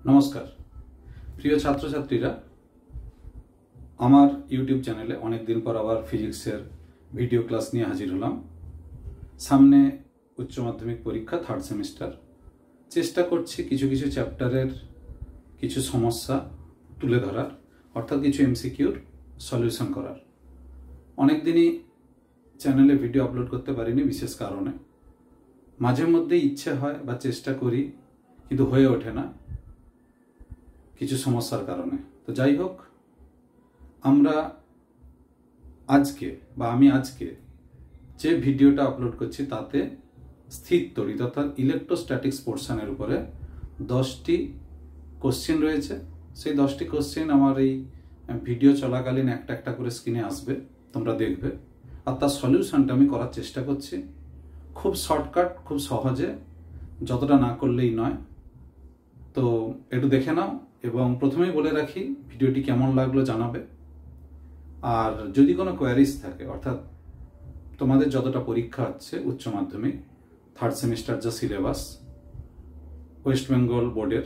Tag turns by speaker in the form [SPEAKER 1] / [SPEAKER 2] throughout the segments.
[SPEAKER 1] নমস্কার প্রিয় ছাত্রছাত্রীরা, আমার ইউটিউব চ্যানেলে অনেকদিন পর আবার ফিজিক্সের ভিডিও ক্লাস নিয়ে হাজির হলাম। সামনে উচ্চ মাধ্যমিক পরীক্ষা থার্ড সেমিস্টার। চেষ্টা করছি কিছু কিছু চ্যাপ্টারের কিছু সমস্যা তুলে ধরার, অর্থাৎ কিছু এমসিকিউর সলিউশন করার। অনেকদিনই চ্যানেলে ভিডিও আপলোড করতে পারিনি বিশেষ কারণে। মাঝে মধ্যে ইচ্ছে হয় বা চেষ্টা করি, কিন্তু হয়ে ওঠে না কিছু সমস্যার কারণে। তো যাই হোক, আমি আজকে যে ভিডিওটা আপলোড করছি তাতে স্থির তড়িৎ অর্থাৎ ইলেকট্রোস্ট্যাটিক্স পোর্শনের উপরে 10টি কোশ্চেন রয়েছে। সেই 10টি কোশ্চেন আমার এই ভিডিও চলাকালীন একটা একটা করে স্ক্রিনে আসবে, তোমরা দেখবে, আর তার সলিউশনটা আমি করার চেষ্টা করছি। খুব শর্টকাট, খুব সহজে, যতটা না করলেই নয়। তো একটু দেখে নাও, এবং প্রথমেই বলে রাখি ভিডিওটি কেমন লাগলো জানাবে। আর যদি কোনো কোয়ারিজ থাকে, অর্থাৎ তোমাদের যতটা পরীক্ষা হচ্ছে উচ্চ মাধ্যমিক থার্ড সেমিস্টার যা সিলেবাস ওয়েস্ট বেঙ্গল বোর্ডের,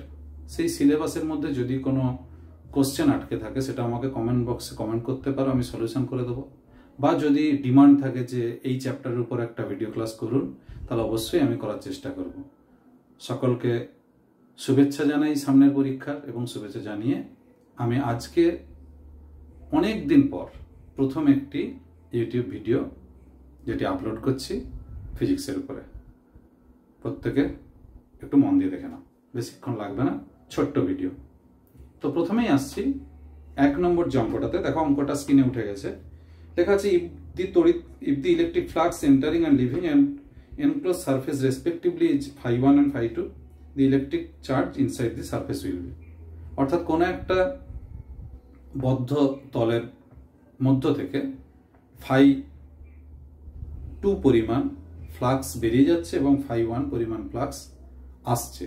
[SPEAKER 1] সেই সিলেবাসের মধ্যে যদি কোনো কোশ্চেন আটকে থাকে সেটা আমাকে কমেন্ট বক্সে কমেন্ট করতে পারো, আমি সলিউশন করে দেবো। বা যদি ডিমান্ড থাকে যে এই চ্যাপ্টারের উপর একটা ভিডিও ক্লাস করুন, তাহলে অবশ্যই আমি করার চেষ্টা করব। সকলকে শুভেচ্ছা জানাই সামনের পরীক্ষার, এবং শুভেচ্ছা জানিয়ে আমি আজকে অনেক দিন পর প্রথম একটি ইউটিউব ভিডিও যেটি আপলোড করছি ফিজিক্সের উপরে। প্রত্যেকে একটু মন দিয়ে দেখে নাও, বেশিক্ষণ লাগবে না, ছোট্ট ভিডিও। তো প্রথমেই আসছি 1 নম্বর যে অঙ্কটাতে। দেখো, অঙ্কটা স্ক্রিনে উঠে গেছে। লেখা আছে if the electric flux entering and leaving and enclosed surface respectively is phi1 and phi2, the electric charge inside the surface will be। অর্থাৎ কোন একটা বদ্ধ তলের মধ্য থেকে phi2 পরিমাণ ফ্লাক্স বেরিয়ে যাচ্ছে এবং phi1 পরিমাণ ফ্লাক্স আসছে,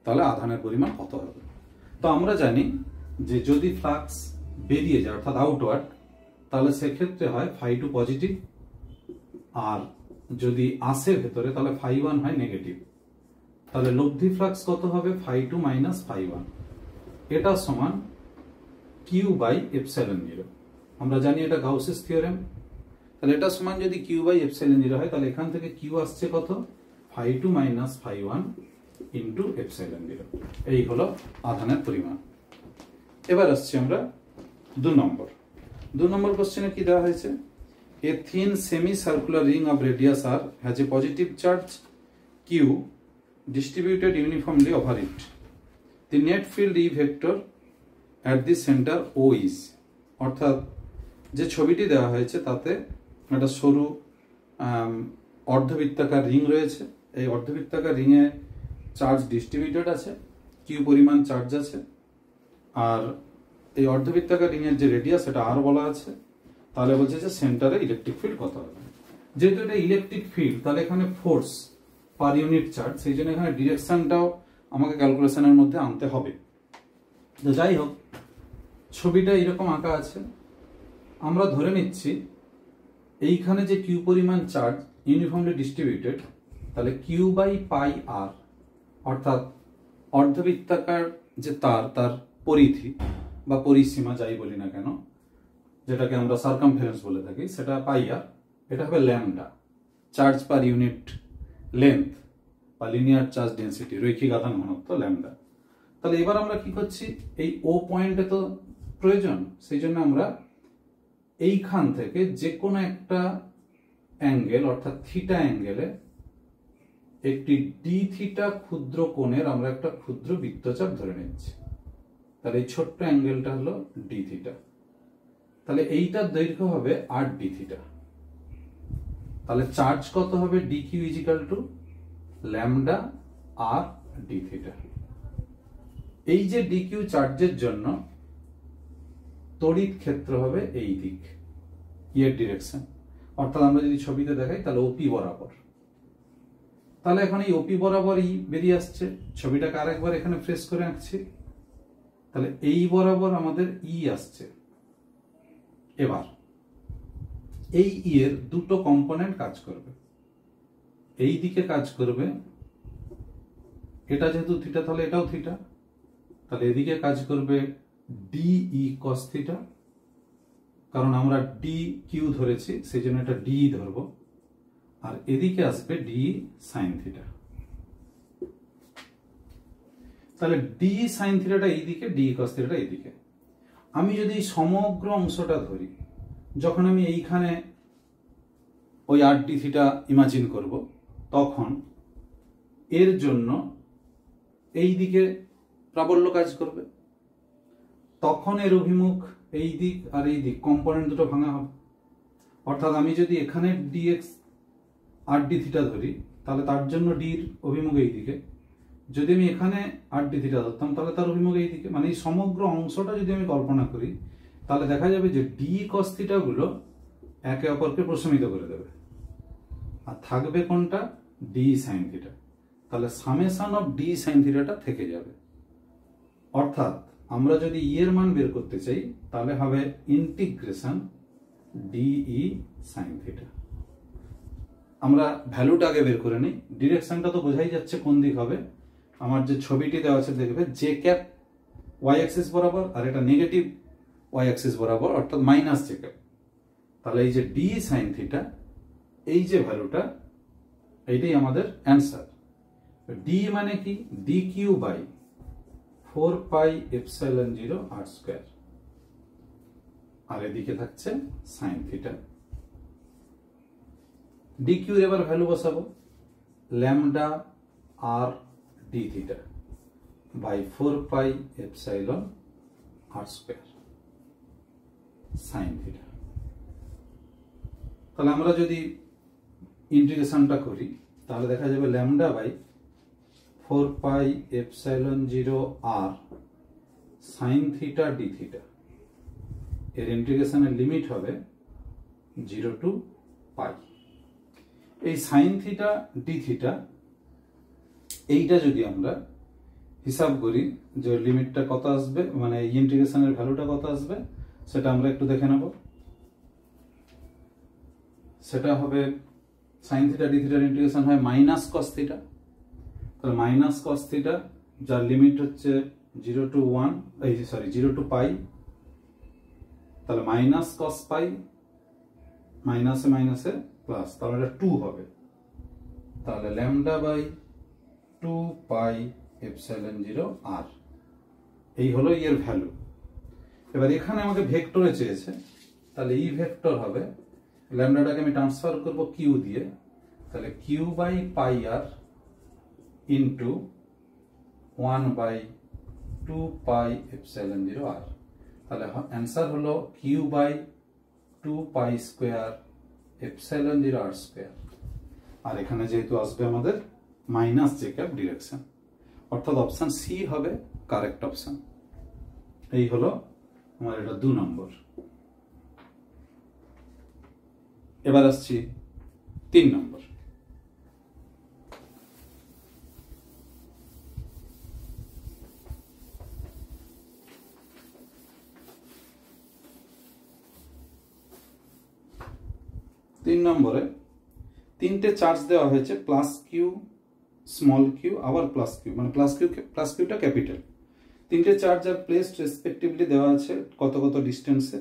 [SPEAKER 1] তাহলে আধানের পরিমাণ কত হবে? তো আমরা জানি যে যদি ফ্লাক্স বেরিয়ে যায় অর্থাৎ আউটওয়ার্ড, তাহলে সেক্ষেত্রে হয় phi2 পজিটিভ, আর যদি আসে ভেতরে তাহলে phi1 হয় নেগেটিভ। তাহলে লব্ধি ফ্লাক্স কত হবে? phi2 minus phi1। এটা সমান q বাই এপসাইলন 0। আমরা জানি এটা গাউসেস থিওরেম। তাহলে এটা সমান যদি q বাই এপসাইলন 0 হয়, তাহলে এখান থেকে q আসছে কত? phi2 minus phi1 into epsilon 0। এই হলো আধানের পরিমাণ। এবার আসছি আমরা 2 নম্বর কোশ্চেনে কি দেওয়া হয়েছে? A thin semicircular ring of radius r has a positive charge q distributed uniformly over it. The net field E vector at the center O is। অর্থাৎ যে ছবিটি দেওয়া হয়েছে তাতে একটা সরু অর্ধবৃত্তাকার রিং রয়েছে। এই অর্ধবৃত্তাকার রিংয়ে চার্জ ডিস্ট্রিবিউটেড আছে, কিউ পরিমাণ চার্জ আছে, আর এই অর্ধবৃত্তাকার রিংয়ের যে রেডিয়াস সেটা আর বলা আছে। তাহলে বলছে যে সেন্টারে ইলেকট্রিক ফিল্ড কত হবে। যেহেতু এটা ইলেকট্রিক ফিল্ড, তাহলে এখানে ফোর্স পার ইউনিট চার্জ, সেই জন্য এখানে ডিরেকশনটাও আমাকে ক্যালকুলেশনের মধ্যে আনতে হবে। তো যাই হোক, ছবিটা এরকম আঁকা আছে। আমরা ধরে নিচ্ছি এইখানে যে কিউ পরিমাণ চার্জ ইউনিফর্মলি ডিস্ট্রিবিউটেড, তাহলে কিউ বাই পাই আর, অর্থাৎ অর্ধবৃত্তাকার যে তার পরিধি বা পরিসীমা যাই বলি না কেন, যেটাকে আমরা সার্কামফারেন্স বলে থাকি, সেটা পাই আর। এটা হবে lambda, charge per unit length বা লিনিয়ার চার্জ ডেন্সিটি, রৈখিক আধান ঘনত্ব ল্যামডা। তাহলে এবার আমরা কি করছি, এই ও পয়েন্টে তো প্রয়োজন, সেই জন্য আমরা এইখান থেকে যে কোনো একটা অ্যাঙ্গেল অর্থাৎ থিটা অ্যাঙ্গেলে একটি ডি থিটা ক্ষুদ্র কোণের আমরা একটা ক্ষুদ্র বৃত্তচাপ ধরে নিচ্ছি। তাহলে এই ছোট্ট অ্যাঙ্গেলটা হলো ডি থিটা। তাহলে এইটার দৈর্ঘ্য হবে আর ডি থিটা। তাহলে চার্জ কত হবে? D q equal to lambda R d theta. এই যে ডি কিউ চার্জের জন্য তড়িৎ ক্ষেত্র হবে এই দিক, এর ডিরেকশন। অর্থাৎ আমরা যদি ছবিতে দেখাই তাহলে ওপি বরাবর। তাহলে এখন এই ওপি বরাবর ই বেরিয়ে আসছে। ছবিটাকে আরেকবার এখানে ফ্রেশ করে আঁকছি। তাহলে এই বরাবর আমাদের ই আসছে। এবার এই ই এর দুটো কম্পোনেন্ট কাজ করবে। এই দিকে কাজ করবে, এটা যেহেতু থিটা তাহলে এটাও থিটা, তাহলে এদিকে কাজ করবে ডিই কস থিটা, কারণ আমরা ডি কিউ ধরেছি সেই জন্য এটা ডিই ধরবো, আর এদিকে আসবে ডিই সাইন থিটা। তাহলে ডি সাইন থিটাটা এইদিকে, ডি কস থিটাটা এইদিকে। আমি যদি সমগ্র অংশটা ধরি, যখন আমি এইখানে ওই আর ডি থিটা ইমাজিন করব, তখন এর জন্য এই দিকে প্রাবল্য কাজ করবে, তখন এর অভিমুখ এই দিক আর এই দিক কম্পোনেন্ট দুটো ভাঙা হবে। অর্থাৎ আমি যদি এখানে ডিএক্স আর ডি থিটা ধরি, তাহলে তার জন্য ডির অভিমুখ এই দিকে। যদি আমি এখানে আর ডি থিটা ধরতাম, তাহলে তার অভিমুখ এই দিকে। মানে এই সমগ্র অংশটা যদি আমি কল্পনা করি, তাহলে দেখা যাবে যে ডি কস থিটা গুলো একে অপরকে প্রশমিত করে দেবে, আর থাকবে কোনটা? D sign theta. তাহলে সামেশন অফ ডি সাইন থিটাটা থেকে যাবে। অর্থাৎ আমরা যদি ই এর মান বের করতে চাই, তাহলে হবে ইন্টিগ্রেশন ডিই সাইন থিটা। আমরা ভ্যালুটা আগে বের করে নিই। ডিরেকশনটা তো বোঝাই যাচ্ছে কোন দিক হবে। আমার যে ছবিটি দেওয়া আছে দেখবে জে ক্যাপ ওয়াই অ্যাক্সিস বরাবর, আর এটা নেগেটিভ ওয়াই অ্যাক্সিস বরাবর, অর্থাৎ মাইনাস জে ক্যাপ। তাহলে এই যে ডি সাইন থিটা, এই যে ভ্যালুটা, এইটাই আমাদের অ্যান্সার। ডি মানে কি? D q by 4 pi epsilon 0 R square, আর এদিকে থাকছে সাইন থিটা। ডি কিউ এবার ভ্যালু বসাবো, lambda R d theta by 4 pi epsilon R square sine theta. তাহলে আমরা যদি ইন্টিগ্রেশনটা করি, তাহলে দেখা যাবে lambda by 4 pi epsilon 0 R sine theta d theta, এর ইন্টিগ্রেশনের লিমিট হবে 0 টু পাই। এই সাইন থিটা ডি থিটা, এইটা যদি আমরা হিসাব করি যে লিমিটটা কত আসবে, মানে ইন্টিগ্রেশনের ভ্যালুটা কত আসবে, সেটা আমরা একটু দেখে নেব। সেটা হবে সাইন থিটা ডি থিটার ইন্টিগ্রেশন হয় মাইনাস কস থিটা। তাহলে মাইনাস কস থিটা, যার লিমিট হচ্ছে 0 টু 1, এই সরি 0 টু পাই, তাহলে মাইনাস কস পাই, মাইনাসে মাইনাসে প্লাস, তাহলে এটা 2 হবে। তাহলে ল্যামডা বাই 2 পাই এপসাইলন 0 আর, এই হলো এর ভ্যালু। এবার এখানে আমাকে ভেক্টরে চেয়েছে, তাহলে ই ভেক্টর হবে, ল্যামডাটাকে আমি ট্রান্সফার করব কিউ দিয়ে, তাহলে q by pi R into 1 by 2 pi epsilon 0 R. তাহলে অ্যান্সার হলো q by 2 pi square epsilon 0 R square. আর এখানে যেহেতু আসবে আমাদের মাইনাস জে ক্যাপ ডিরেকশন, অর্থাৎ অপশন সি হবে কারেক্ট অপশন। এই হলো আমার এটা 2 নম্বর। এবার আসছি 3 নম্বর। তিন নম্বরে তিনটে চার্জ দেওয়া হয়েছে, প্লাস কিউ, স্মল কিউ, আবার প্লাস কিউ, মানে প্লাস কিউটা ক্যাপিটাল। তিনটে চার্জ আর প্লেসড রেসপেক্টিভলি দেওয়া আছে কত কত ডিস্টেন্সে।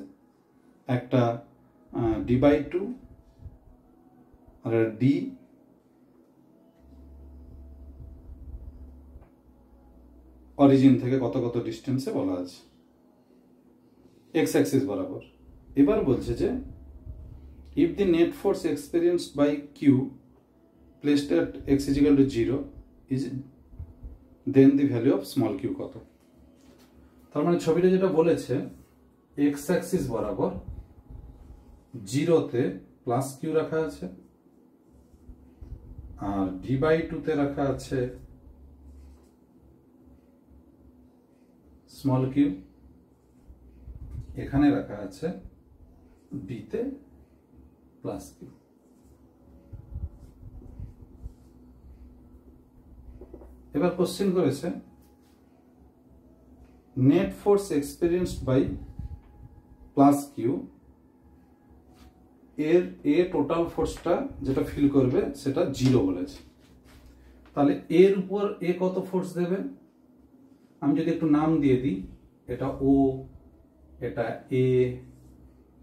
[SPEAKER 1] একটা d/2 আর ডি, অরিজিন থেকে কত কত ডিস্টেন্সে বলা আছে এক্স অ্যাক্সিস বরাবর। এবার বলছে যে if the net force experienced by q placed at x is equal to 0 is then the value of small q কত। তার মানে ছবিটা যেটা বলেছে, x অ্যাক্সিস বরাবর 0 তে প্লাস কিউ রাখা আছে, আর d/2 তে রাখা আছে স্মল কিউ, এখানে রাখা আছে d তে প্লাস কিউ। এবার কোশ্চেন করেছে net force experienced by plus q এর টোটাল ফোর্সটা যেটা ফিল করবে সেটা 0 বলেছে। তাহলে এর উপর কত ফোর্স দেবে? আমি যদি একটু নাম দিয়ে দিই, এটা ও, এটা এ,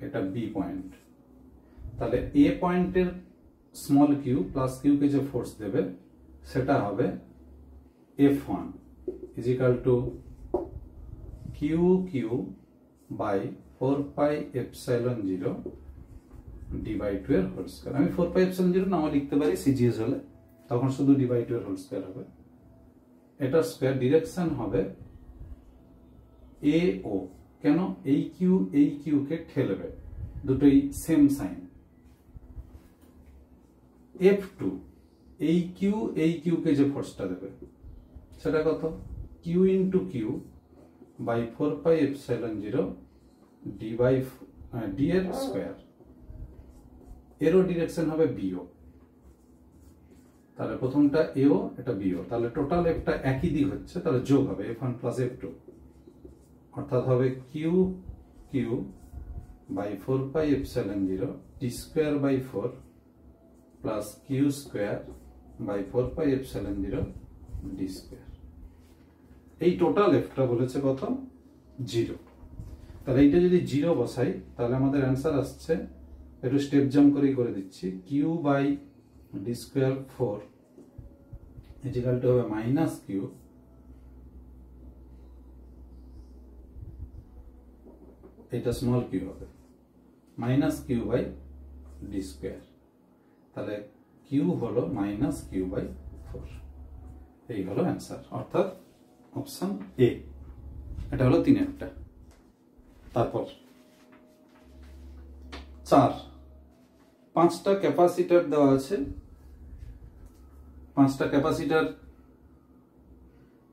[SPEAKER 1] এটা বি পয়েন্ট, তাহলে এ পয়েন্টের স্মল কিউ প্লাস কিউ কে যে ফোর্স দেবে সেটা হবে F1 is equal to QQ by 4 pi epsilon 0 d by 2 এর হোল স্কয়ার। আমি 4 pi epsilon 0 নাও লিখতে পারি সিজিএস হলে, তখন শুধু d by 2 এর হোল স্কয়ার হবে। এটা স্কয়ার, ডিরেকশন হবে AO। কেন? এই কিউ কে ঠেলবে, দুটোই সেম সাইন। F2 এই কিউ কে যে ফোর্সটা দেবে সেটা কত? Q into q by 4 pi epsilon 0 d এর স্কয়ার। এরও ডিরেকশন হবে বিও, তাহলে প্রথমটা এও, এটা বিও, তাহলে টোটাল একটা একই দিক হচ্ছে, তাহলে যোগ হবে F1 প্লাস F2, অর্থাৎ হবে q q by 4 pi epsilon 0 d square by 4 plus q square by 4 pi epsilon 0 d square. এই টোটাল এফটা বলেছে কত? 0। তাহলে এইটা যদি 0 বসাই তাহলে আমাদের অ্যান্সার আসছে, একটু স্টেপ জাম্প করে দিচ্ছি, q by d square 4 equal to হবে মাইনাস কিউ এটা স্মল কিউ হবে minus q by d square. তাহলে কিউ হলো মাইনাস কিউ বাই 4। এই হলো অ্যান্সার, অর্থাৎ অপশন এ। এটা হলো 3-একটা। তারপর 4, 5টা ক্যাপাসিটর দেওয়া আছে। 5টা ক্যাপাসিটর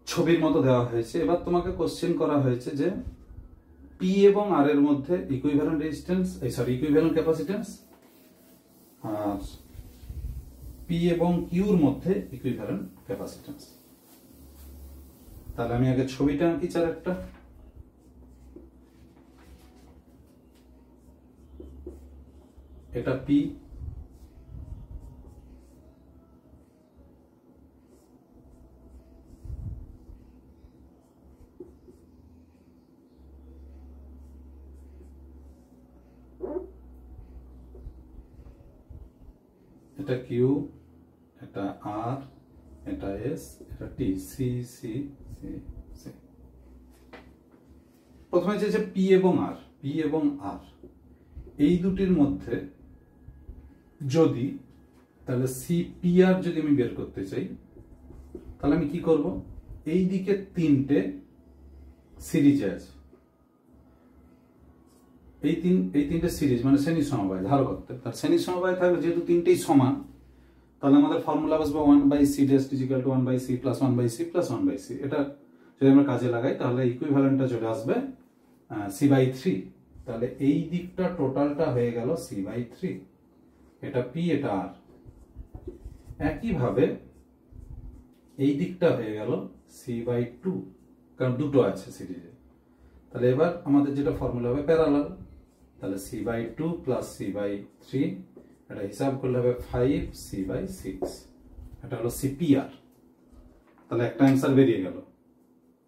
[SPEAKER 1] ছবির মতো দেওয়া হয়েছে। এবার তোমাকে কোশ্চেন করা হয়েছে যে পি এবং আর এর মধ্যে ইকুইভ্যালেন্ট রেজিস্ট্যান্স, ইকুইভ্যালেন্ট ক্যাপাসিট্যান্স, আর পি এবং কিউর মধ্যে ইকুইভ্যালেন্ট ক্যাপাসিট্যান্স। তাহলে আমি আগে ছবিটা আঁকি চার একটা। এটা পি, এটা কিউ, এটা আর, এটা এস, এটা টি, সি সি সি সি। প্রথমে চেয়েছে পি এবং আর, পি এবং আর এই দুটির মধ্যে যদি, তাহলে সি পি আর যদি আমি বের করতে চাই তাহলে আমি কি করব? এই দিকে 3টে সিরিজে আছে, এই 3টে সিরিজ মানে শ্রেণী সমবায় ধার করতে। তার শ্রেণী সমবায় থাকলে যেহেতু 3টেই সমান, তাহলে আমাদের ফর্মুলা বসবে 1/c dash is equal two 1/c plus 1/c plus 1/c। এটা যদি আমরা কাজে লাগাই তাহলে ইকুইভ্যালেন্টটা চলে আসবে c/3। তাহলে এই দিকটা টোটালটা হয়ে গেল c/3। এটা পি, এটা আর। একইভাবে এই দিকটা হয়ে গেল c/2, কারণ দুটো আছে সিরিজে। তাহলে এবার আমাদের যেটা ফর্মুলা হবে প্যারালাল, তাহলে c/2 প্লাস c/3, এটা হিসাব করলে হবে 5c/6। এটা হলো সিপিআর। তাহলে একটা অ্যান্সার বেরিয়ে গেল।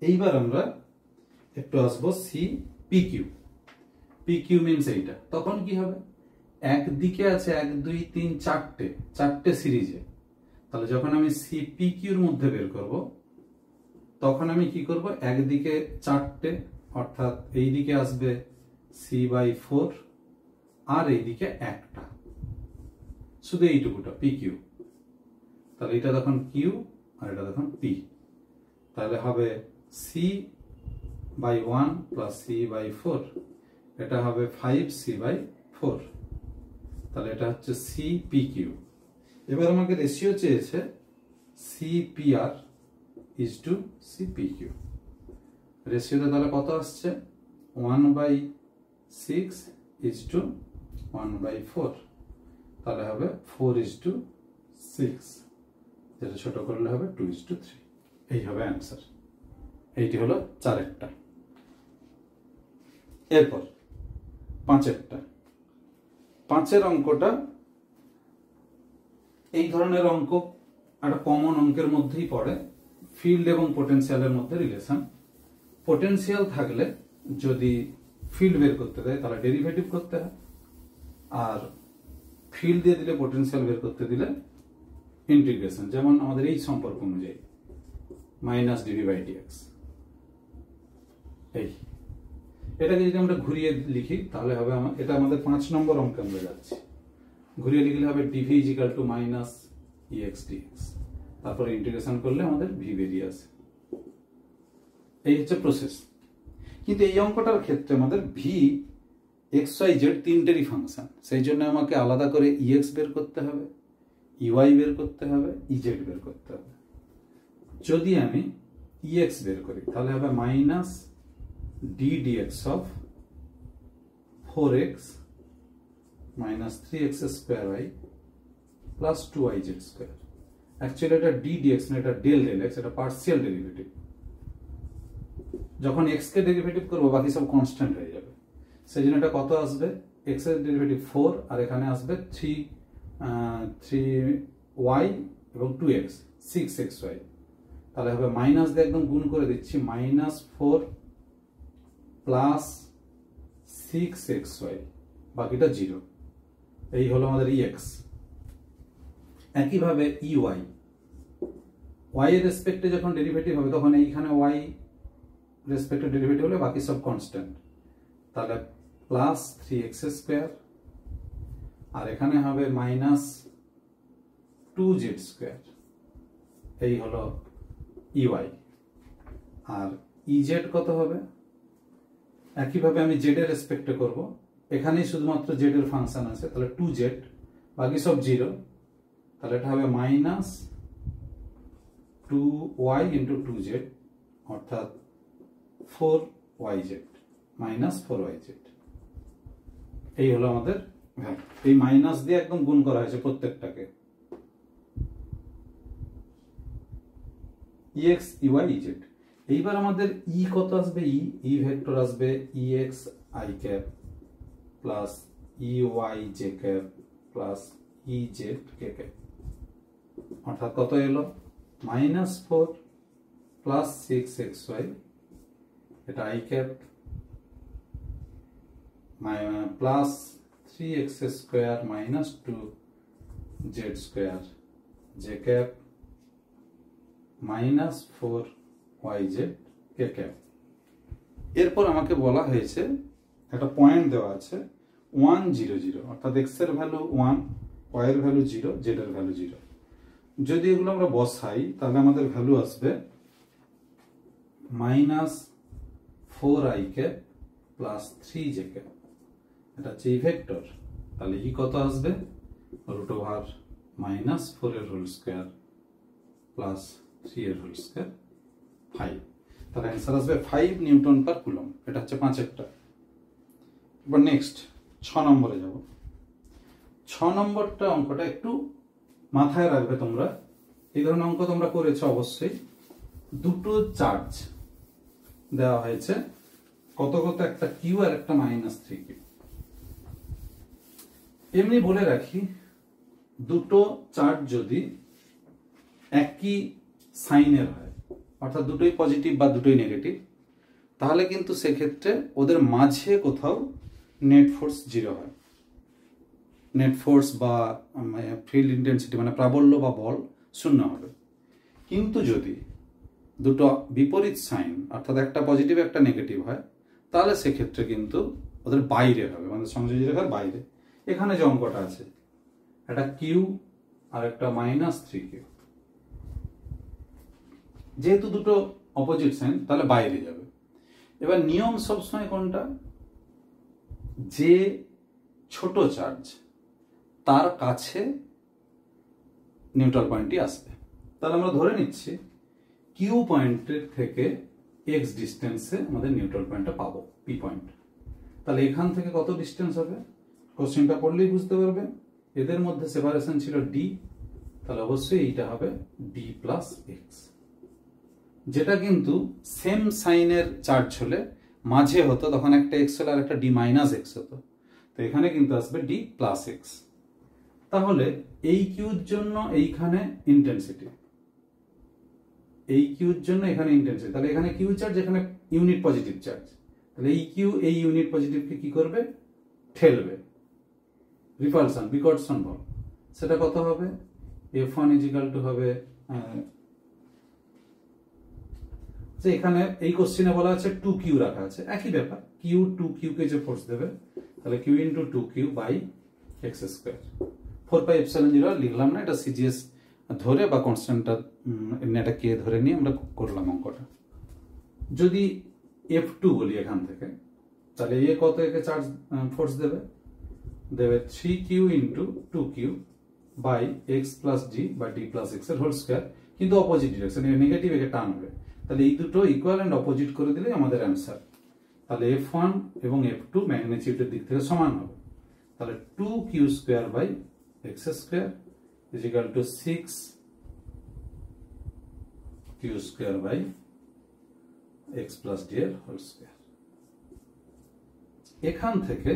[SPEAKER 1] এইবার আমরা একটু আসবো C P Q. P Q means এইটা। তখন কি হবে? একদিকে আছে 1 2 3 4টে সিরিজে। তাহলে যখন আমি সি পি কিউর মধ্যে বের করব তখন আমি কি করব? একদিকে 4টে, অর্থাৎ এই দিকে আসবে c/4 আর এইদিকে একটা, শুধু এইটুকুটা পি কিউ। তাহলে এটা তখন কিউ আর এটা তখন পি। তাহলে হবে c/1 প্লাস c/4, এটা হবে 5c/4। তাহলে এটা হচ্ছে সি পি কিউ। এবার আমাকে রেশিও চেয়েছে সিপিআর ইজ টু সিপিকিউ। রেশিওটা তাহলে কত আসছে? 1/6 ইজ টু 1/4। তাহলে হবে 4:6, যেটা ছোট করলে হবে 2:3। এই হবে অ্যান্সার। এইটি হলো 4-একটা। এরপর 5-একটা। 5-এর অঙ্কটা এই ধরনের অঙ্ক একটা কমন অঙ্কের মধ্যেই পড়ে, ফিল্ড এবং পোটেনশিয়ালের মধ্যে রিলেশন। পোটেনশিয়াল থাকলে যদি ফিল্ড বের করতে দেয় তাহলে ডেরিভেটিভ করতে হয়, আর ফিল্ড দিয়ে দিলে পোটেনশিয়াল বের করতে দিলে ইন্টিগ্রেশন। যেমন আমাদের এই সম্পর্ক অনুযায়ী মাইনাস ডিভি বাই ডিএক্স, এই এটাকে যদি আমরা ঘুরিয়ে লিখি তাহলে হবে এটা আমাদের 5 নম্বর অঙ্কে আমরা যাচ্ছি। ঘুরিয়ে লিখলে হবে d v is equal to minus e x d x, তারপরে ইন্টিগ্রেশন করলে আমাদের ভি বেরিয়ে আসে। এই হচ্ছে প্রসেস। কিন্তু এই অঙ্কটার ক্ষেত্রে আমাদের ভি এক্স ওয়াই জেড তিনটেরই ফাংশন, সেই জন্য আমাকে আলাদা করে ইএক্স বের করতে হবে, ইওয়াই বের করতে হবে, ইজেড বের করতে হবে। যদি আমি ইএক্স বের করি তাহলে হবে minus d d x of 4x minus 3x square y plus 2yz square. Actually এটা ডি ডিএক্স না, এটা ডেল ডেল এক্স, এটা পার্সিয়াল ডেরিভেটিভ। যখন এক্স কে ডেরিভেটিভ করবো বাকি সব কনস্ট্যান্ট হয়ে যাবে, সেই জন্য এটা কত আসবে, এক্স এর ডেরিভেটিভ 4 আর এখানে আসবে 3y এবং 2x 6xy। তাহলে হবে মাইনাস দিয়ে একদম গুণ করে দিচ্ছি, মাইনাস 4 প্লাস 6xy, বাকিটা 0। এই হলো আমাদের ex। একইভাবে ey, y এর রেসপেক্টে যখন ডেরিভেটিভ হবে তখন এইখানে y রেসপেক্টে ডেরিভেটিভ হলে বাকি সব কনস্ট্যান্ট, তাহলে প্লাস 3x স্কোয়ার আর এখানে হবে মাইনাস 2z স্কোয়ার। এই হলো ey। আর ez কত হবে, একইভাবে আমি z এর রেসপেক্টে করব, এখানেই শুধুমাত্র z এর ফাংশন আছে, তাহলে 2z বাকি সব 0, তাহলে এটা হবে মাইনাস 2y ইন্টু 2z অর্থাৎ 4yz মাইনাস 4yz। এই হলো আমাদের ভ্যালু। এই মাইনাস দিয়ে একদম গুণ করা হয়েছে প্রত্যেকটাকে, ex ey ez। এইবার আমাদের ই কত আসবে, ই ভেক্টর আসবে ex i cap plus ey j cap plus ez k cap, অর্থাৎ কত এলো মাইনাস 4 প্লাস 6xy, এটা i cap plus 3x square minus 2z square j cap minus 4yz k cap. এরপর আমাকে বলা হয়েছে একটা পয়েন্ট দেওয়া আছে 1 0 0, অর্থাৎ x এর ভ্যালু 1, y এর ভ্যালু 0, z এর ভ্যালু 0। যদি এগুলো আমরা বসাই তাহলে আমাদের ভ্যালু আসবে minus 4i cap plus 3j cap. এটা হচ্ছে ভেক্টর, তাহলে ই কত আসবে, রুট ওভার মাইনাস 4 এর হোল স্কোয়ার প্লাস 3 এর হোল স্কোয়ার 5। তাহলে অ্যান্সার আসবে 5 নিউটন পার কুলম। এটা হচ্ছে 5-এরটা। এবার নেক্সট 6 নম্বরে যাব। 6 নম্বরটা অঙ্কটা একটু মাথায় রাখবে তোমরা, এই ধরনের অঙ্ক তোমরা করেছো অবশ্যই। দুটো চার্জ দেওয়া হয়েছে, কত কত, একটা কিউ আর একটা মাইনাস 3 কিউ। এমনি বলে রাখি, দুটো চার্জ যদি একই সাইনের হয়, অর্থাৎ দুটোই পজিটিভ বা দুটোই নেগেটিভ, তাহলে কিন্তু সেক্ষেত্রে ওদের মাঝে কোথাও নেট ফোর্স 0 হয়। নেট ফোর্স বা ফিল্ড ইন্টেন্সিটি মানে প্রাবল্য বা বল 0 হবে। কিন্তু যদি দুটো বিপরীত সাইন, অর্থাৎ একটা পজিটিভ একটা নেগেটিভ হয়, তাহলে সেক্ষেত্রে কিন্তু ওদের বাইরে হবে, মানে সংযোজী রেখার বাইরে। এখানে যে অঙ্কটা আছে, একটা কিউ আর একটা মাইনাস 3 কিউ, যেহেতু দুটো অপোজিট সাইন তাহলে বাইরে যাবে। এবার নিয়ম সবসময় কোনটা, যে ছোট চার্জ তার কাছে নিউট্রাল পয়েন্টটি আসবে। তাহলে আমরা ধরে নিচ্ছি কিউ পয়েন্টের থেকে এক্স ডিস্টেন্সে আমাদের নিউট্রাল পয়েন্টটা পাবো, পি পয়েন্ট। তাহলে এখান থেকে কত ডিস্টেন্স হবে, কোশ্চেনটা পড়লেই বুঝতে পারবে। এদের মধ্যে সেপারেশন ছিল ডি, তাহলে অবশ্যই এইটা হবে ডি প্লাস এক্স, যেটা কিন্তু সেম সাইনের চার্জ হলে মাঝে হতো, তখন একটা এক্স হলে আর একটা ডি মাইনাস এক্স হতো। তো এখানে কিন্তু আসবে ডি প্লাস এক্স। তাহলে এই কিউর জন্য এইখানে ইন্টেন্সিটি, এই কিউর জন্য এখানে ইন্টেন্সিটি, তাহলে এখানে কিউ চার্জ, এখানে ইউনিট পজিটিভ চার্জ, তাহলে এই কিউ এই ইউনিট পজিটিভকে কি করবে, ঠেলবে, রিপালশন, বিকর্ষণ বল, সেটা কত হবে, F1 ইজিক্যাল টু হবে, যে এখানে এই কোশ্চেনে বলা আছে 2q রাখা আছে, একই ব্যাপার, কিউ 2q কে যে ফোর্স দেবে, তাহলে q into 2q by x square, 4πε0 লিখলাম না, এটা সিজিএস ধরে বা কনস্ট্যান্টটা এমনি একটা কে ধরে নিয়ে আমরা করলাম অঙ্কটা। যদি F2 বলি এখান থেকে, তাহলে এ কত একে চার্জ ফোর্স দেবে, 3q into 2q by x plus d বা ডি প্লাস এক্স এর হোল স্কোয়ার, কিন্তু অপোজিট ডিরেকশন, নেগেটিভ একে টানবে, তাহলে এই দুটো ইকুয়াল এন্ড অপোজিট করে দিলে আমাদের অ্যান্সার। তাহলে F1 এবং F2 ম্যাগনিটিউডের দিক থেকে সমান হবে, তাহলে 2q square by x square is equal to 6q square by x plus d এর হোল স্কোয়ার। এখান থেকে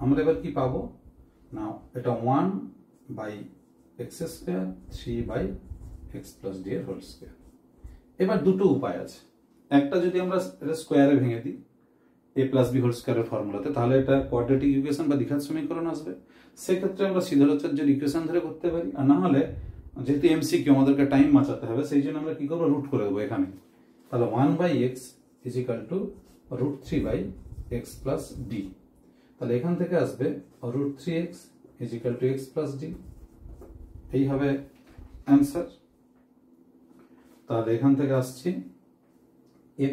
[SPEAKER 1] আমরা এবার কি পাবো না, এটা 1 by x square 3 by x plus d এর হোল স্কোয়ার। এবার দুটো উপায় আছে, একটা যদি আমরা এটা স্কোয়ারে ভেঙে দিই a প্লাস বি হোল স্কোয়ারের ফর্মুলাতে, তাহলে এটা কোয়াড্রেটিক ইকুয়েশন বা দ্বিঘাত সমীকরণ আসবে, সেক্ষেত্রে আমরা সিদ্ধারাচার্যের ইকুয়েশন ধরে করতে পারি, আর না হলে যেহেতু এমসিকিউ আমাদেরকে টাইম বাঁচাতে হবে, সেই জন্য আমরা কি করবো, রুট করে দেবো এখানে, তাহলে 1 by x is equal to √3 by x plus d, তাহলে এখান থেকে আসবে √3x is equal to x plus d, এই হবে অ্যান্সার। তাহলে এখান থেকে আসছি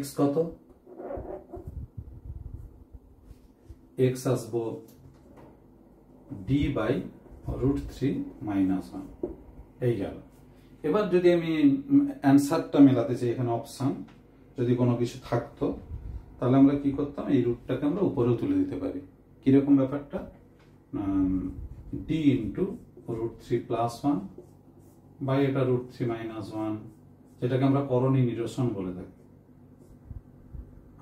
[SPEAKER 1] x কত, x আসবো d বাই √3 মাইনাস 1, এই গেল। এবার যদি আমি অ্যান্সারটা মেলাতে চাই, এখানে অপশন যদি কোনো কিছু থাকতো, তাহলে আমরা কি করতাম, এই রুটটাকে আমরা উপরেও তুলে দিতে পারি, কিরকম ব্যাপারটা, d ইন্টু √3 প্লাস 1 বাই এটা √3 মাইনাস 1, যেটাকে আমরা করণী নিরসন বলে থাকি,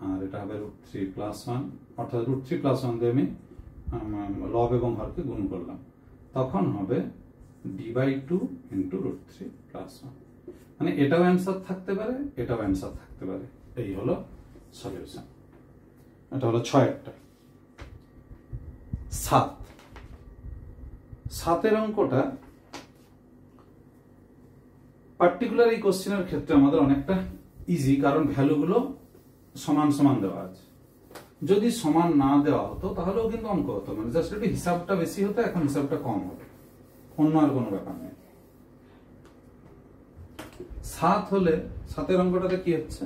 [SPEAKER 1] আর এটা হবে √3 প্লাস 1, অর্থাৎ √3 প্লাস 1 দিয়ে আমি লব এবং হরকে গুণ করলাম, তখন হবে d/2 ইন্টু √3 প্লাস 1, মানে এটাও অ্যান্সার থাকতে পারে, এটাও অ্যান্সার থাকতে পারে, এই হলো সলিউশন। এটা হলো 6-টা। 7-এর অঙ্কটা পার্টিকুলার এই কোশ্চেনের ক্ষেত্রে আমাদের অনেকটা ইজি, কারণ ভ্যালুগুলো সমান সমান দেওয়া আছে। যদি সমান না দেওয়া হতো তাহলেও কিন্তু অঙ্ক হতো, মানে জাস্ট একটু হিসাবটা বেশি হতো, এখন হিসাবটা কম হবে, অন্য আর কোনো ব্যাপার নেই। 7 হলে 7-এর অঙ্কটাতে কি হচ্ছে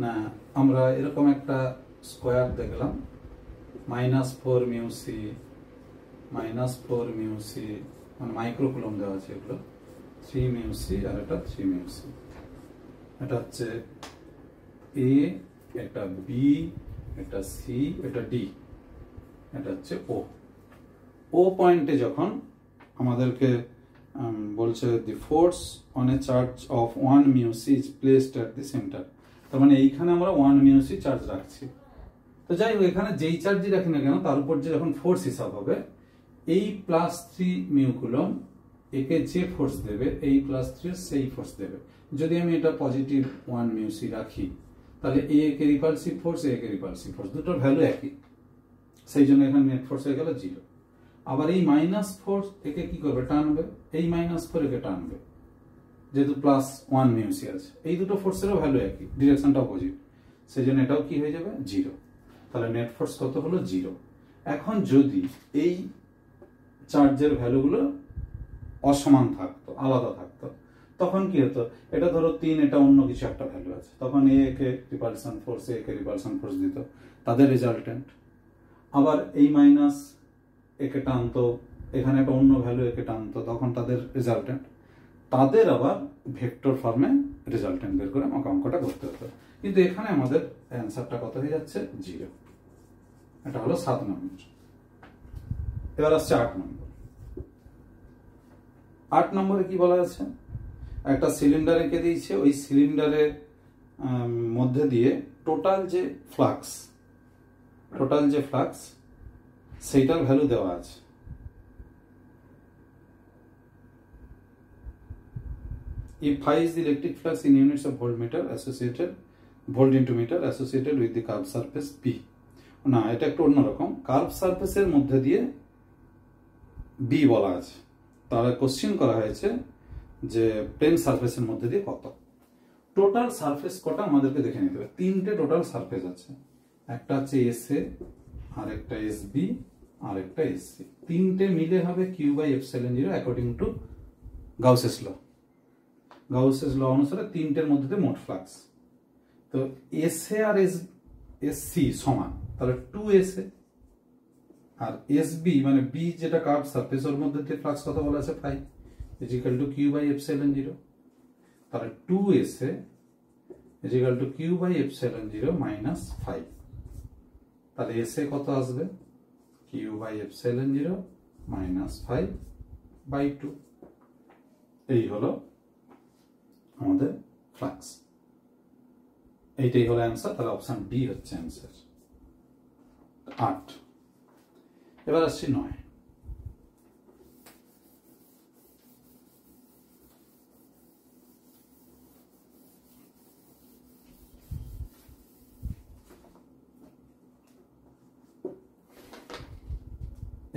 [SPEAKER 1] না, আমরা এরকম একটা স্কোয়ার দেখলাম, -4 মিউ সি মানে মাইক্রোকুলম দেওয়া আছে, এগুলো 3 মিউ সি আর এটা 3 মিউ সি, এটা হচ্ছে এ, এটা বি, এটা সি, এটা ডি, এটা হচ্ছে ও পয়েন্টে যখন আমাদেরকে বলছে the force on a charge of 1 mu C is placed at the centre, তার মানে এইখানে আমরা 1 মিউ সি চার্জ রাখছি। তো যাই হোক, এখানে যেই চার্জই রাখি না কেন, তার উপর যে যখন ফোর্স হিসাব হবে, এই +3 মিউ কুলম একে যে ফোর্স দেবে, এই +3 সেই ফোর্স দেবে। যদি আমি এটা পজিটিভ 1 মিউ সি রাখি, তাহলে এ কে রিপালসিভ ফোর্স, এ কে রিপালসিভ ফোর্স, দুটোর ভ্যালু একই, সেই জন্য এখানে নেট ফোর্স হয়ে গেল 0। আবার এই -4 একে কি করবে, টানবে, এই -4 একে টানবে, যেহেতু +1 মিউ সি আছে, এই দুটো ফোর্সেরও ভ্যালু একই, ডিরেকশনটা অপোজিট, সেই জন্য এটাও কি হয়ে যাবে, 0। তাহলে নেট ফোর্স কত হলো, 0। এখন যদি এই চার্জের ভ্যালুগুলো অসমান থাকতো, আলাদা থাকতো, তখন কি হতো, এটা ধরো 3, এটা অন্য কিছু একটা ভ্যালু আছে, তখন এ কে রিপালশন ফোর্স, এ কে রিপালশন ফোর্স দিত, তাদের রেজাল্টেন্ট। আবার এই মাইনাস একে টানতো, এখানে একটা অন্য ভ্যালু একে টানতো, তখন তাদের রেজাল্টেন্ট, তাদের আবার ভেক্টর ফর্মে রেজাল্টেন্ট বের করে আমাকে অঙ্কটা করতে হতো। কিন্তু এখানে আমাদের অ্যান্সারটা কত হয়ে যাচ্ছে, 0। এটা হলো 7 নম্বর। এবার আসছে 8 নম্বর। 8 নম্বরে কি বলা আছে, একটা সিলিন্ডার এঁকে দিয়েছে, ওই সিলিন্ডারের মধ্যে দিয়ে টোটাল যে ফ্লাক্স সেইটার ভ্যালু দেওয়া আছে। If phi is the electric flux in units of voltmeter associated, volt into meter associated with the curved surface P. না, এটা একটু অন্যরকম। কার্ভ সারফেসের মধ্যে দিয়ে বি বলা আছে, তাহলে কোশ্চেন করা হয়েছে যে প্লেন সারফেসের মধ্যে দিয়ে কত। টোটাল সারফেস কটা আমাদেরকে দেখে নিতে হবে। তিনটে টোটাল সারফেস আছে, একটা আছে এস এ, আর একটা এস বি, আর একটা এস সি। তিনটে মিলে হবে q by epsilon zero according to Gauss's law. Gauss's law অনুসারে তিনটের মধ্যে দিয়ে মোট ফ্লাক্স। তো এস এ আর এস সি সমান, তাহলে 2 আর এস বি মানে বি যেটা কার্ভ সারফেস ওর মধ্যে দিয়ে ফ্লাক্স কত বলা আছে 5 is equal to q by epsilon zero. তাহলে 2 is equal to q by epsilon zero minus 5। তাহলে এস এ কত আসবে, q by epsilon zero minus 5/2। এই হলো আমাদের ফ্লাক্স, এইটাই হলো অ্যান্সার। তাহলে অপশন ডি হচ্ছে অ্যান্সার। 8। এবার আসছি 9।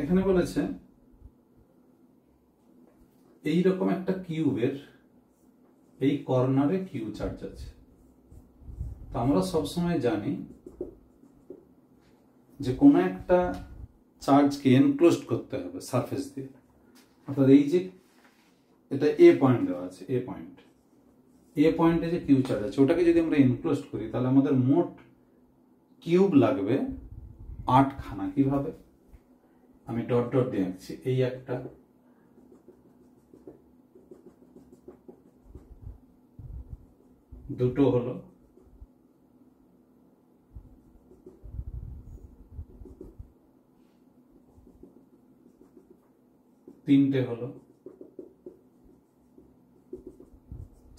[SPEAKER 1] এখানে বলেছে এইরকম একটা কিউবের এই কর্নারে কিউ চার্জ আছে। তো আমরা সবসময় জানি যে কোনো একটা চার্জকে এনক্লোজড করতে হবে সারফেস দিয়ে। অর্থাৎ এই যে এটা এ পয়েন্ট দেওয়া আছে, এ পয়েন্টে যে কিউ চার্জ আছে ওটাকে যদি আমরা এনক্লোজড করি তাহলে আমাদের মোট কিউব লাগবে 8খানা। কিভাবে, আমি ডট ডট দিয়ে আঁকছি। এই একটা, দুটো হলো, তিনটে হলো,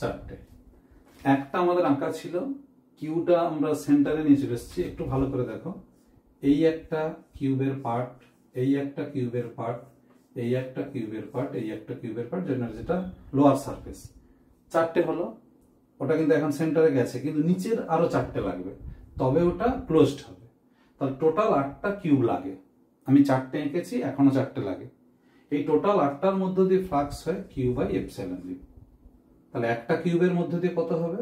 [SPEAKER 1] চারটে। একটা আমাদের আঁকা ছিল, কিউটা আমরা সেন্টারে নিয়ে চলে এসেছি। একটু ভালো করে দেখো, এই একটা কিউবের পার্ট, এই একটা কিউবের পার্ট, এই একটা কিউবের পার্ট, এই একটা কিউবের পার্ট, যেটা লোয়ার সারফেস। চারটে হলো, ওটা কিন্তু এখন সেন্টারে গেছে, কিন্তু নিচের আরো চারটে লাগবে, তবে ওটা ক্লোজড হবে। তাহলে টোটাল 8টা কিউব লাগে। আমি 4টে এঁকেছি, এখনো 4টে লাগে। এই টোটাল 8টার মধ্যে দিয়ে ফ্লাক্স হয় কিউ বাই এপসাইলন জিরো। তাহলে একটা কিউবের মধ্যে দিয়ে কত হবে,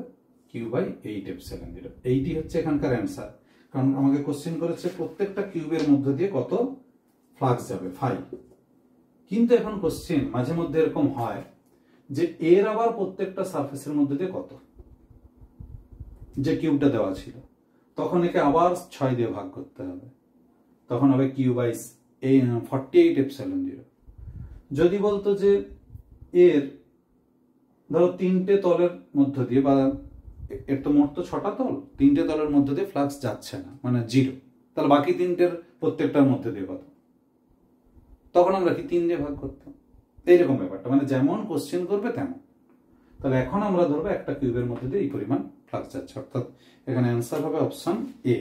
[SPEAKER 1] কিউ বাই 8 এপসাইলন জিরো। এইটি হচ্ছে এখানকার অ্যান্সার। কারণ আমাকে কোশ্চেন করেছে প্রত্যেকটা কিউবের মধ্যে দিয়ে কত ফ্লাক্স যাবে 5। কিন্তু এখন কোশ্চেন মাঝে মধ্যে এরকম হয় যে এর আবার প্রত্যেকটা সারফেসের মধ্যে দিয়ে কত, যে কিউবটা দেওয়া ছিল, তখন একে আবার 6 দিয়ে ভাগ করতে হবে। তখন হবে কিউ বাই 48 এপসাইলন জিরো। যদি বলতো যে এর ধরো 3টে তলের মধ্য দিয়ে, বা এর তো মোট তো 6টা তল, 3টে তলের মধ্য দিয়ে ফ্লাক্স যাচ্ছে না, মানে 0, তাহলে বাকি 3টের প্রত্যেকটার মধ্যে দিয়ে কত, তখন আমরা কি 3 দিয়ে ভাগ করতাম। এইরকম ব্যাপারটা, মানে যেমন কোশ্চেন করবে তেমন। তাহলে এখন আমরা ধরবো একটা কিউবের মধ্যে দিয়ে এই পরিমাণ ফ্লাক্স যাচ্ছে, অর্থাৎ এখানে অ্যান্সার হবে অপশন এ।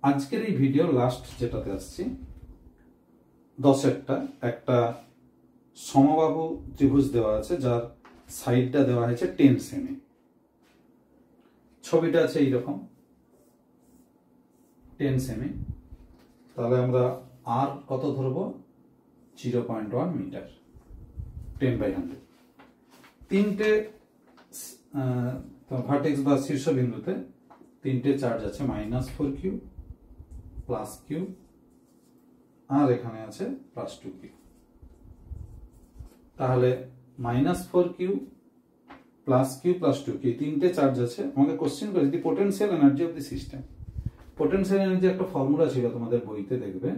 [SPEAKER 1] আজকের এই ভিডিও লাস্ট যেটাতে আসছি 10এরটা, একটা সমবাহু ত্রিভুজ দেওয়া আছে যার সাইডটা দেওয়া হয়েছে 10 সেমি। ছবিটা আছে এইরকম 10 সেমি। তাহলে আমরা আর কত ধরবো, 0.1 মিটার, 10/100। তিনটে ভার্টেক্স বা শীর্ষবিন্দুতে তিনটে চার্জ আছে, -4q, +q, আর এখানে আছে +2q। তাহলে -4q, +q, +2q, তিনটে চার্জ আছে। আমাকে কোশ্চেন করে the potential energy of the system. Potential energy একটা ফর্মুলা ছিল তোমাদের বইতে, দেখবে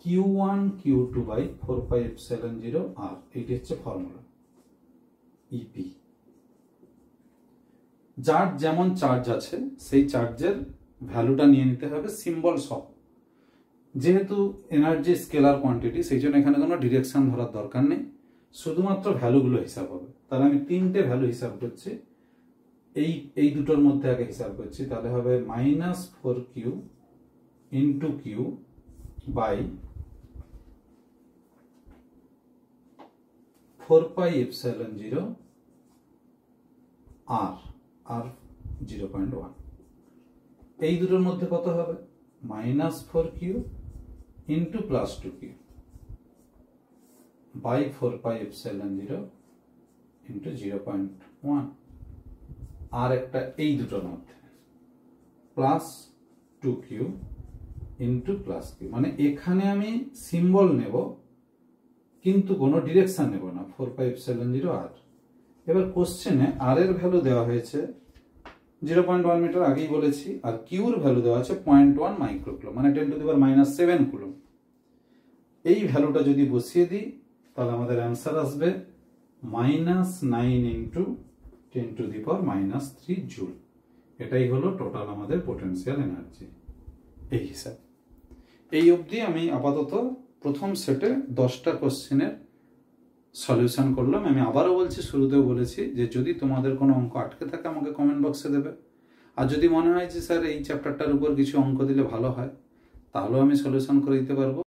[SPEAKER 1] Q1 Q2/4πε0 r। এইটি হচ্ছে ফর্মুলা EP। যার যেমন চার্জ আছে সেই চার্জের ভ্যালুটা নিয়ে নিতে হবে সিম্বল সহ। যেহেতু এনার্জি স্কেলার কোয়ান্টিটি, সেই জন্য এখানে কোনো ডিরেকশন ধরার দরকার নেই, শুধুমাত্র ভ্যালুগুলো হিসাব হবে। তাহলে আমি 3টে ভ্যালু হিসাব করছি, এই দুটোর মধ্যে আগে হিসাব করছি। তাহলে হবে -4q × q / 4 পাই এপসাইলন 0 আর আর 0.1, এই দুটোর মধ্যে কত হবে -4q into +2q by 4 pi epsilon 0 into 0.1, আর একটা এই দুটোর মধ্যে +2q ইন্টু +q। মানে এখানে আমি সিম্বল নেব কিন্তু কোনো ডিরেকশন নেব না, 4 পাই এপসাইলন 0 আর। এবার কোশ্চেনে আর এর ভ্যালু দেওয়া হয়েছে 0.1 মিটার, আগেই বলেছি, আর কিউর ভ্যালু দেওয়া আছে 0.1 মাইক্রোকুলম, মানে 10⁻⁷ কুলম। এই ভ্যালুটা যদি বসিয়ে দিই তাহলে আমাদের অ্যান্সার আসবে -9 ইন্টু 10⁻³ জুল। এটাই হলো টোটাল আমাদের পোটেনশিয়াল এনার্জি এই হিসাব। এই অবধি আমি আপাতত প্রথম সেটে 10টা কোশ্চেনের সলিউশন করলাম। আমি আবারও বলছি, শুরুতেও বলেছি যে যদি তোমাদের কোনো অঙ্ক আটকে থাকে আমাকে কমেন্ট বক্সে দেবে, আর যদি মনে হয় যে স্যার এই চ্যাপ্টারটার উপর কিছু অঙ্ক দিলে ভালো হয় তাহলেও আমি সলিউশন করে দিতে পারবো।